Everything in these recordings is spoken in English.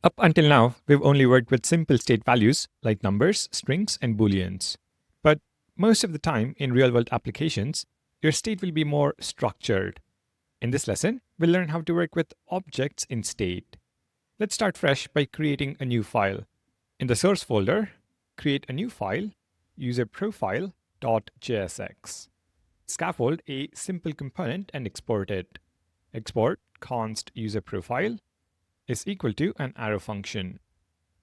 Up until now, we've only worked with simple state values like numbers, strings, and booleans. But most of the time in real-world applications, your state will be more structured. In this lesson, we'll learn how to work with objects in state. Let's start fresh by creating a new file. In the source folder, create a new file, userprofile.jsx. Scaffold a simple component and export it. Export const userprofile is equal to an arrow function.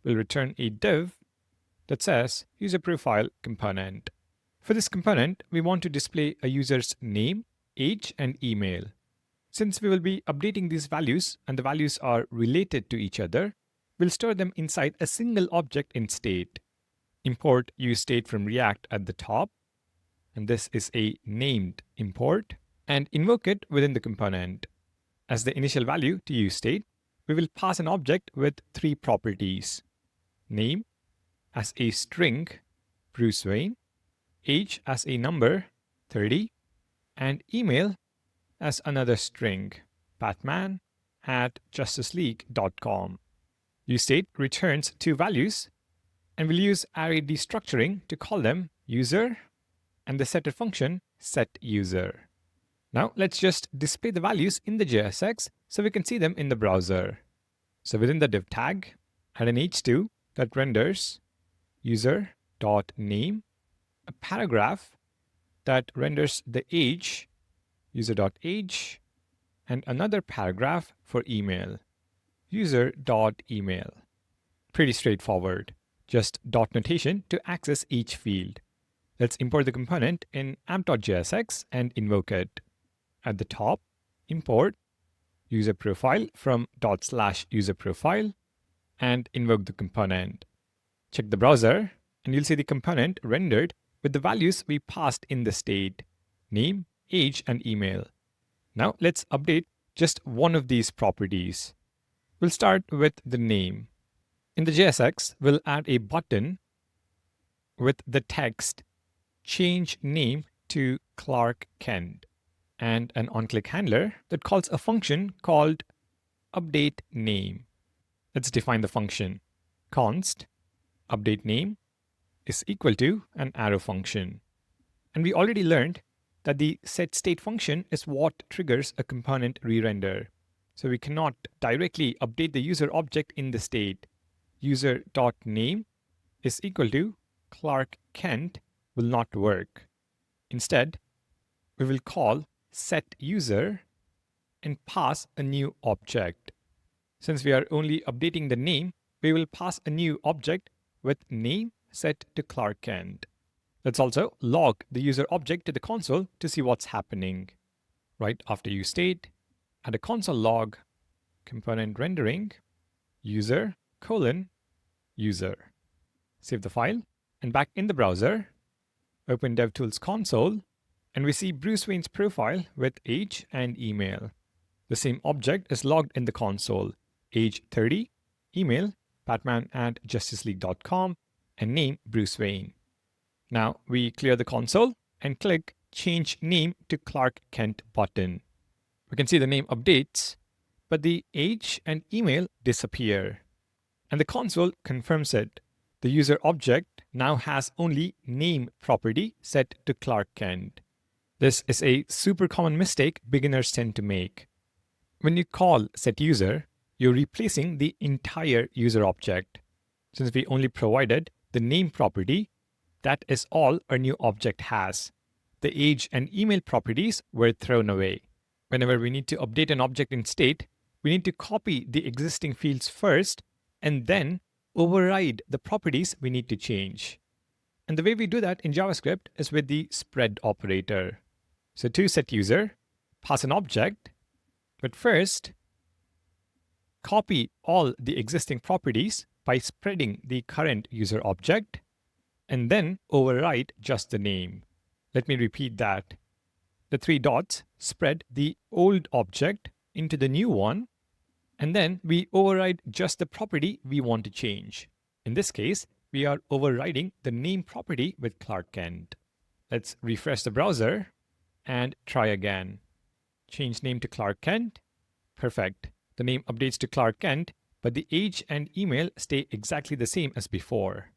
We'll return a div that says userProfile component. For this component, we want to display a user's name, age, and email. Since we will be updating these values and the values are related to each other, we'll store them inside a single object in state. Import useState from React at the top, and this is a named import, and invoke it within the component. As the initial value to useState, we will pass an object with three properties: name as a string, Bruce Wayne, age as a number, 30, and email as another string, batman@justiceleague.com. useState returns two values, and we'll use array destructuring to call them user and the setter function setUser. Now let's just display the values in the JSX so we can see them in the browser. So within the div tag, add an h2 that renders user.name, a paragraph that renders the age, user.age, and another paragraph for email, user.email. Pretty straightforward, just dot notation to access each field. Let's import the component in amp.jsx and invoke it. At the top, import userProfile from /userProfile and invoke the component. Check the browser and you'll see the component rendered with the values we passed in the state: name, age, and email. Now let's update just one of these properties. We'll start with the name. In the JSX, we'll add a button with the text change name to Clark Kent, and an onClick handler that calls a function called updateName. Let's define the function. Const updateName is equal to an arrow function. And we already learned that the setState function is what triggers a component re-render. So we cannot directly update the user object in the state. User.name is equal to Clark Kent will not work. Instead, we will call setUser and pass a new object. Since we are only updating the name, we will pass a new object with name set to Clark Kent. Let's also log the user object to the console to see what's happening. Right after useState, add a console log, component rendering, user:user. Save the file, and back in the browser, open DevTools console, and we see Bruce Wayne's profile with age and email. The same object is logged in the console: age 30, email batman@justiceleague.com, and name Bruce Wayne. Now we clear the console and click Change Name to Clark Kent button. We can see the name updates, but the age and email disappear. And the console confirms it. The user object now has only name property set to Clark Kent. This is a super common mistake beginners tend to make. When you call setUser, you're replacing the entire user object. Since we only provided the name property, that is all our new object has. The age and email properties were thrown away. Whenever we need to update an object in state, we need to copy the existing fields first and then override the properties we need to change. And the way we do that in JavaScript is with the spread operator. So to setUser, pass an object, but first copy all the existing properties by spreading the current user object, and then override just the name. Let me repeat that. The three dots spread the old object into the new one, and then we override just the property we want to change. In this case, we are overriding the name property with Clark Kent. Let's refresh the browser and try again. Change name to Clark Kent. Perfect. The name updates to Clark Kent, but the age and email stay exactly the same as before.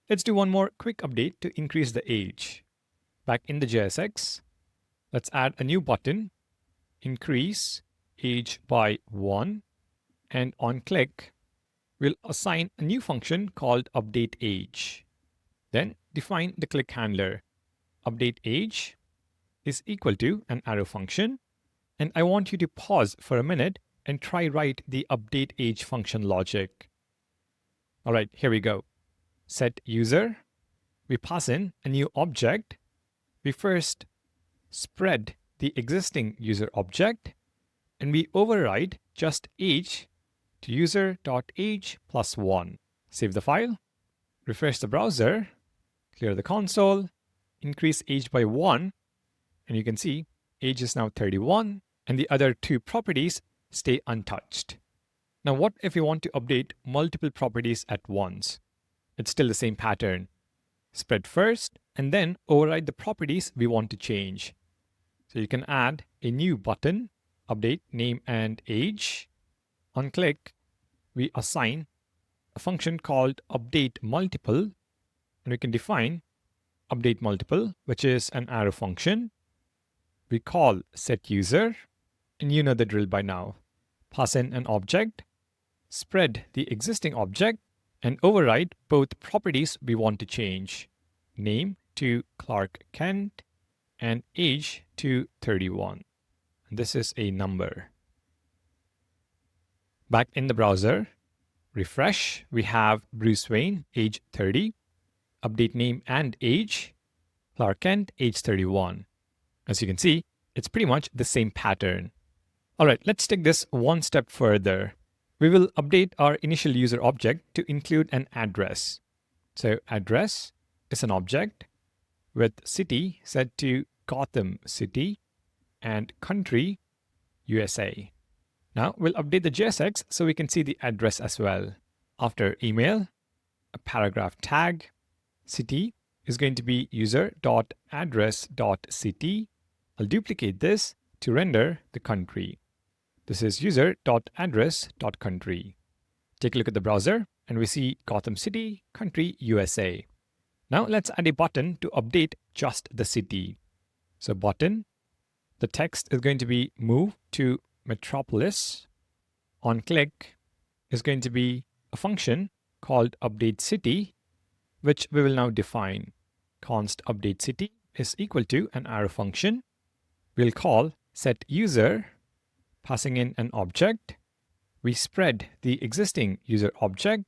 Let's do one more quick update to increase the age. Back in the JSX, let's add a new button, increase age by 1, and on click, we'll assign a new function called update age. Then define the click handler. Update age is equal to an arrow function, and I want you to pause for a minute and try write the update age function logic. All right, here we go. Set user. We pass in a new object. We first spread the existing user object, and we override just age to user.age plus 1. Save the file, refresh the browser, clear the console, increase age by 1, and you can see age is now 31, and the other two properties stay untouched. Now what if we want to update multiple properties at once? It's still the same pattern. Spread first, and then override the properties we want to change. So you can add a new button, update name and age. On click, we assign a function called update multiple, and we can define update multiple, which is an arrow function. We call set user, and you know the drill by now. Pass in an object, spread the existing object, and override both properties we want to change. Name to Clark Kent and age to 31. And this is a number. Back in the browser, refresh, we have Bruce Wayne, age 30, update name and age, Clark Kent, age 31. As you can see, it's pretty much the same pattern. All right, let's take this one step further. We will update our initial user object to include an address. So address is an object with city set to Gotham City and country USA. Now we'll update the JSX so we can see the address as well. After email, a paragraph tag, city is going to be user.address.city. I'll duplicate this to render the country. This is user.address.country. Take a look at the browser and we see Gotham City, country USA. Now let's add a button to update just the city. So button, the text is going to be move to Metropolis. On click is going to be a function called update city, which we will now define. Const update city is equal to an arrow function. We'll call set user, passing in an object. We spread the existing user object,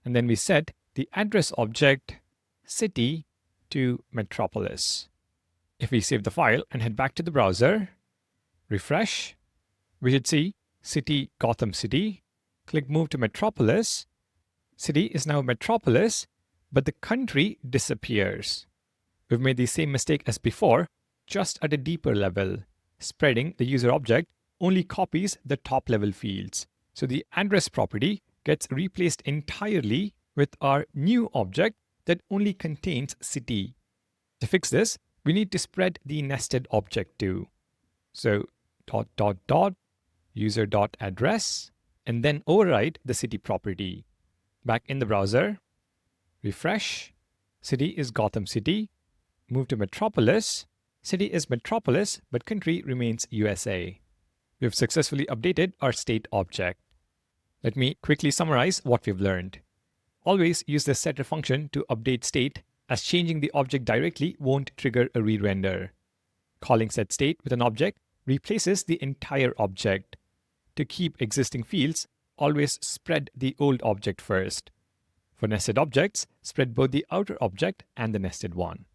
and then we set the address object city to Metropolis. If we save the file and head back to the browser, refresh, we should see city Gotham City. Click move to Metropolis. City is now Metropolis, but the country disappears. We've made the same mistake as before, just at a deeper level. Spreading the user object only copies the top level fields. So the address property gets replaced entirely with our new object that only contains city. To fix this, we need to spread the nested object too. So ... user.address, and then override the city property. Back in the browser, refresh, city is Gotham City, move to Metropolis, city is Metropolis, but country remains USA. We've successfully updated our state object. Let me quickly summarize what we've learned. Always use the setter function to update state, as changing the object directly won't trigger a re-render. Calling setState with an object replaces the entire object. To keep existing fields, always spread the old object first. For nested objects, spread both the outer object and the nested one.